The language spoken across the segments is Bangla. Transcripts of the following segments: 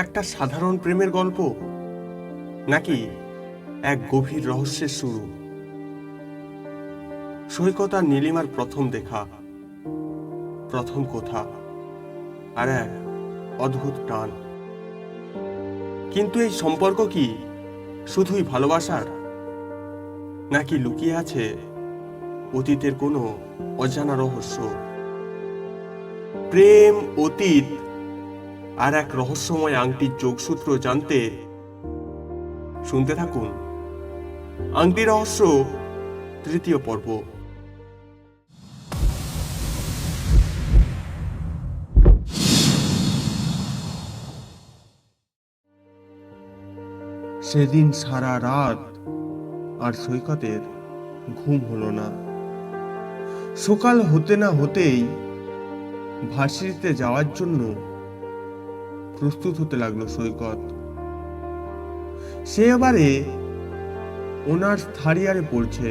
একটা সাধারণ প্রেমের গল্প, নাকি এক গভীর রহস্যের শুরু? সৈকত আর নীলিমার প্রথম দেখা, প্রথম কথা, আর এক অদ্ভুত টান। কিন্তু এই সম্পর্ক কি শুধুই ভালোবাসার, নাকি লুকিয়ে আছে অতীতের কোনো অজানা রহস্য? প্রেম, অতীত আর এক রহস্যময় আংটির যোগসূত্র জানতে শুনতে থাকুন আংটি রহস্য, তৃতীয় পর্ব। সেদিন সারা রাত আর সৈকতের ঘুম হলো না। সকাল হতে না হতেই ভার্সিটিতে যাওয়ার জন্য প্রস্তুত হতে লাগলো সৈকত। সে এবারে অনার্স থার্ড ইয়ারে পড়ছে।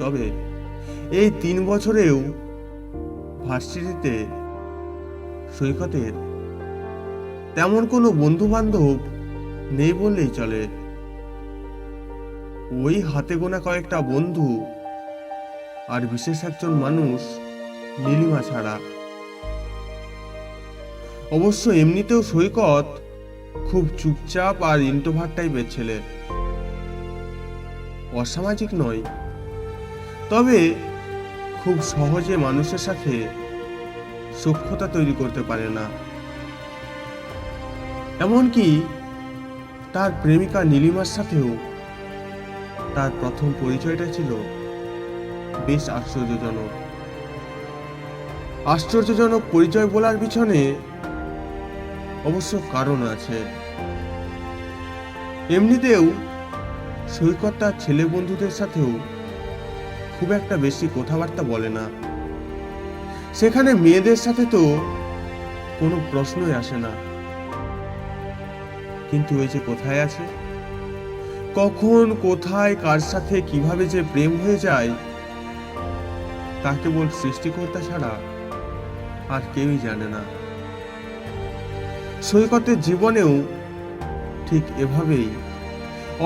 তবে এই 3 বছরেও ভার্সিটিতে সৈকতের তেমন কোনো বন্ধু বান্ধব নেই বললেই চলে। ওই হাতে গোনা কয়েকটা বন্ধু আর বিশেষ একজন মানুষ, নীলিমা ছাড়া। অবশ্য এমনিতেও সৈকত খুব চুপচাপ আর ইন্ট্রোভার্ট টাইপের ছেলে। অসামাজিক নয়, তবে খুব সহজে মানুষের সাথে সখ্যতা তৈরি করতে পারে না। এমনকি তার প্রেমিকা নীলিমার সাথেও তার প্রথম পরিচয়টা ছিল বেশ আশ্চর্যজনক। আশ্চর্যজনক পরিচয় বলার পিছনে অবশ্য কারণ আছে। এমনিতেও সৈকত তার ছেলে বন্ধুদের সাথেও খুব একটা বেশি কথাবার্তা বলে না। সেখানে মেয়েদের সাথে তো কোনো প্রশ্নই আসে না। কিন্তু ওই যে কোথায় আছে, কখন কোথায় কার সাথে কিভাবে যে প্রেম হয়ে যায় তা কেবল সৃষ্টিকর্তা ছাড়া আর কেউই জানে না। সৈকতের জীবনেও ঠিক এভাবেই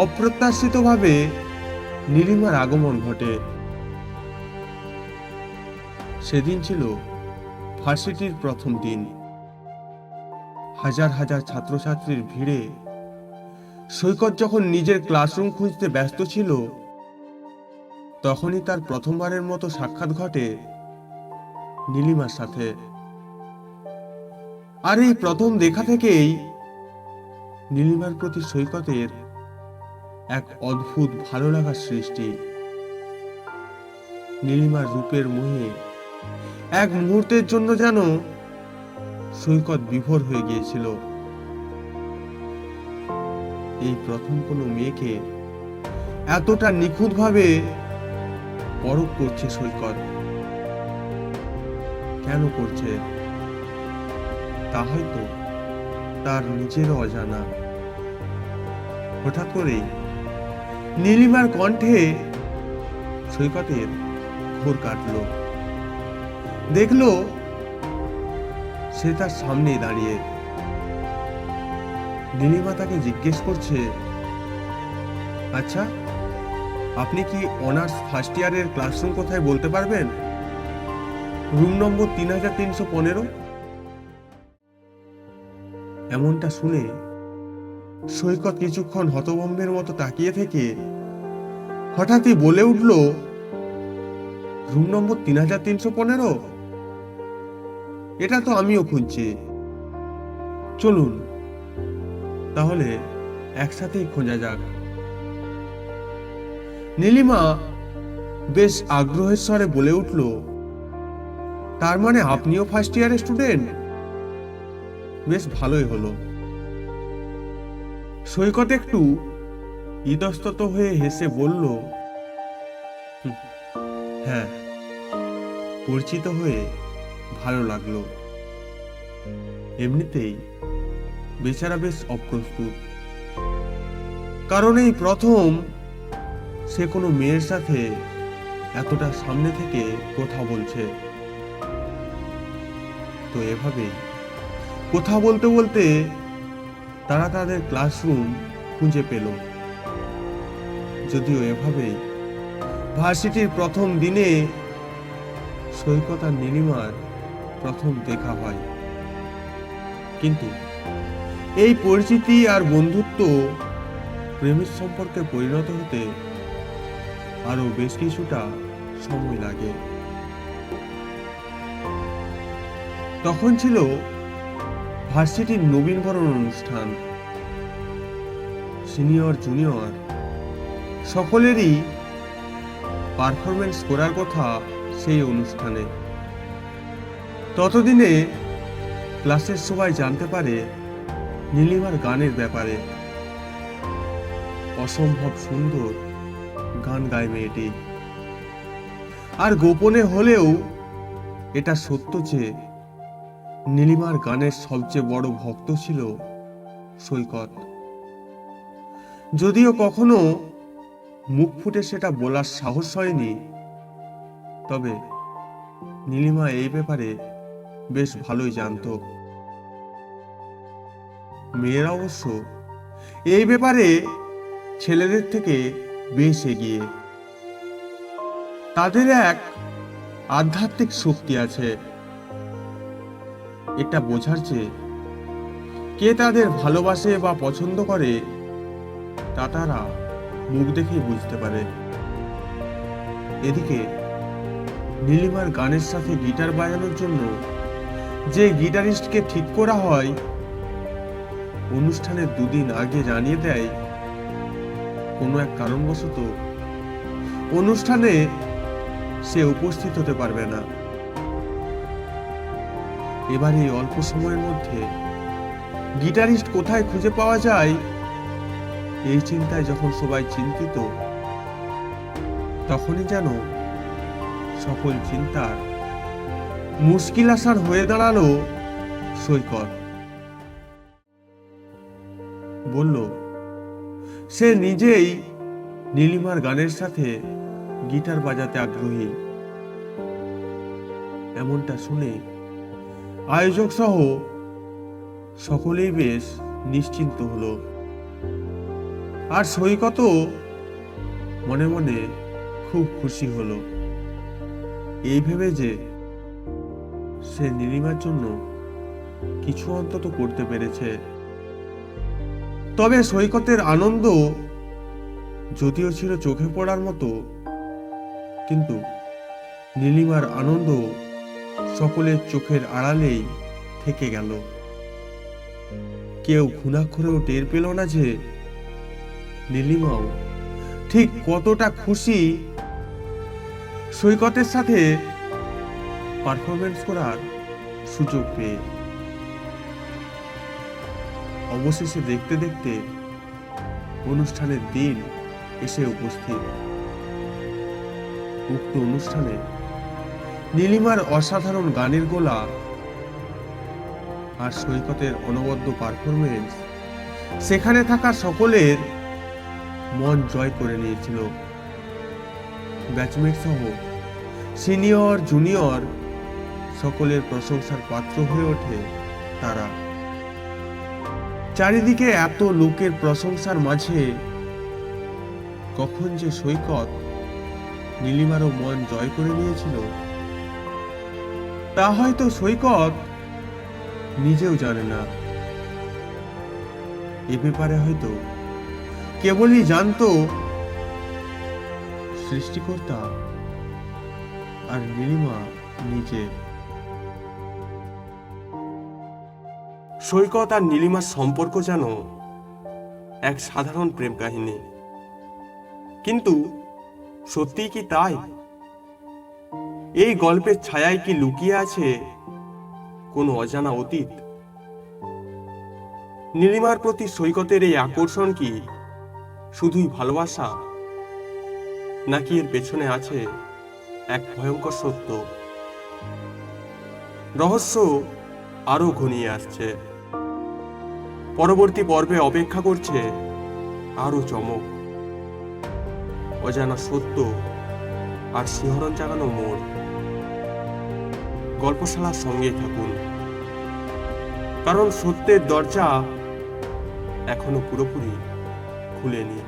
অপ্রত্যাশিতভাবে নীলিমার আগমন ঘটে। সেদিন ছিল ভার্সিটির প্রথম দিন। হাজার হাজার ছাত্রছাত্রীর ভিড়ে সৈকত যখন নিজের ক্লাসরুম খুঁজতে ব্যস্ত ছিল, তখনই তার প্রথমবারের মতো সাক্ষাৎ ঘটে নীলিমার সাথে। আর এই প্রথম দেখা থেকেই নীলিমার প্রতি সৈকতের এক অদ্ভুত ভালো লাগার সৃষ্টি। নীলিমার রূপের মোহে এক মুহূর্তের জন্য যেন সৈকত বিভোর হয়ে গিয়েছিল। এই প্রথম কোনো মেয়েকে এতটা নিখুঁতভাবে পরখ করছে সৈকত। কেন করছে তা হয়তো তার নিজেরও অজানা। হঠাৎ করেই নীলিমার কণ্ঠে সৈকতের ঘোর কাটল। দেখল সে তার সামনেই দাঁড়িয়ে। নীলিমা তাকে জিজ্ঞেস করছে, আচ্ছা, আপনি কি অনার্স ফার্স্ট ইয়ারের ক্লাসরুম কোথায় বলতে পারবেন? Room number 3315। এমনটা শুনে সৈকত কিছুক্ষণ হতভম্বের মতো তাকিয়ে থেকে হঠাৎই বলে উঠল, রুম নম্বর 3315? এটা তো আমিও খুঁজছি। চলুন তাহলে একসাথেই খোঁজা যাক। নীলিমা বেশ আগ্রহের স্বরে বলে উঠল, তার মানে আপনিও ফার্স্ট ইয়ারের স্টুডেন্ট? বেশ ভালোই হলো। সৈকত একটু ইতস্তত হয়ে হেসে বলল, হ্যাঁ, পরিচিত হয়ে ভালো লাগলো। এমনিতেই বেচারা বেশ অপ্রস্তুত, কারণ এই প্রথম সে কোনো মেয়ের সাথে এতটা সামনে থেকে কথা বলছে। তো এভাবেই কথা বলতে বলতে তারা তাদের ক্লাসরুম খুঁজে পেল। যদিও এভাবেই ভার্সিটির প্রথম দিনে সৈকত আর নীলিমার প্রথম দেখা হয়। কিন্তু এই পরিচিতি আর বন্ধুত্ব প্রেমের সম্পর্কে পরিণত হতে আরো বেশ কিছুটা সময় লাগে। তখন ছিল ভার্সিটির নবীনবরণ অনুষ্ঠান। সিনিয়র জুনিয়র সকলেরই পারফরমেন্স করার কথা সেই অনুষ্ঠানে। ততদিনে ক্লাসের সবাই জানতে পারে নীলিমার গানের ব্যাপারে। অসম্ভব সুন্দর গান গায় মেয়েটি। আর গোপনে হলেও এটা সত্য যে নীলিমার গানের সবচেয়ে বড় ভক্ত ছিল সৈকত। যদিও কখনো মুখ ফুটে সেটা বলার সাহস হয়নি, তবে নীলিমা এই ব্যাপারে বেশ ভালোই জানতো। মেয়েরা অবশ্য এই ব্যাপারে ছেলেদের থেকে বেশ এগিয়ে। তাদের এক আধ্যাত্মিক শক্তি আছে। এটা বোঝার চেয়ে কে তাদের ভালোবাসে বা পছন্দ করে তা তারা মুখ দেখেই বুঝতে পারে। এদিকে নীলিমার গানের সাথে গিটার বাজানোর জন্য যে গিটারিস্টকে ঠিক করা হয়, অনুষ্ঠানের দুদিন আগে জানিয়ে দেয় কোনো এক কারণবশত অনুষ্ঠানে সে উপস্থিত হতে পারবে না। এবার এই অল্প সময়ের মধ্যে গিটারিস্ট কোথায় খুঁজে পাওয়া যায়, এই চিন্তায় যখন সবাই চিন্তিত, তখনই যেন সকল চিন্তার মুশকিল আসার হয়ে দাঁড়ালো সৈকত। বলল সে নিজেই নীলিমার গানের সাথে গিটার বাজাতে আগ্রহী। এমনটা শুনে আয়োজক সহ সকলেই বেশ নিশ্চিন্ত হলো। আর সৈকত মনে মনে খুব খুশি হলো, এই ভেবে যে সে নীলিমার জন্য কিছু অন্তত করতে পেরেছে। তবে সৈকতের আনন্দ যদিও ছিল চোখে পড়ার মতো, কিন্তু নীলিমার আনন্দ সকলের চোখের আড়ালেই থেকে গেল। কেউ ঘুণাক্ষরেও টের পেল না যে নীলিমাও ঠিক কতটা খুশি সৈকতের সাথে পারফরমেন্স করার সুযোগ পেয়ে। অবশেষে দেখতে দেখতে অনুষ্ঠানের দিন এসে উপস্থিত। উক্ত অনুষ্ঠানে নীলিমার অসাধারণ গানের গলা আর সৈকতের অনবদ্য পারফরমেন্স সেখানে থাকা সকলের মন জয় করে নিয়েছিল। ব্যাচমেট সহ সিনিয়র জুনিয়র সকলের প্রশংসার পাত্র হয়ে ওঠে তারা। চারিদিকে এত লোকের প্রশংসার মাঝে কখন যে সৈকত নীলিমারও মন জয় করে নিয়েছিল, তা হয়তো সৈকত নিজেও জানে না। এ ব্যাপারে হয়তো কেবলই জানতো সৃষ্টিকর্তা আর নীলিমা নিজে। সৈকত আর নীলিমার সম্পর্ক যেন এক সাধারণ প্রেম কাহিনী, কিন্তু সত্যিই কি তাই? এই গল্পের ছায়ায় কি লুকিয়ে আছে কোনো অজানা অতীত? নীলিমার প্রতি সৈকতের এই আকর্ষণ কি শুধুই ভালোবাসা, নাকি এর পেছনে আছে এক ভয়ঙ্কর সত্য? রহস্য আরো ঘনিয়ে আসছে। পরবর্তী পর্বে অপেক্ষা করছে আরো চমক, অজানা সত্য আর শিহরণ জাগানো মোড়। গল্পশালার সঙ্গে থাকুন। কারণ সত্যের দরজা এখনো পুরোপুরি খুলেনি।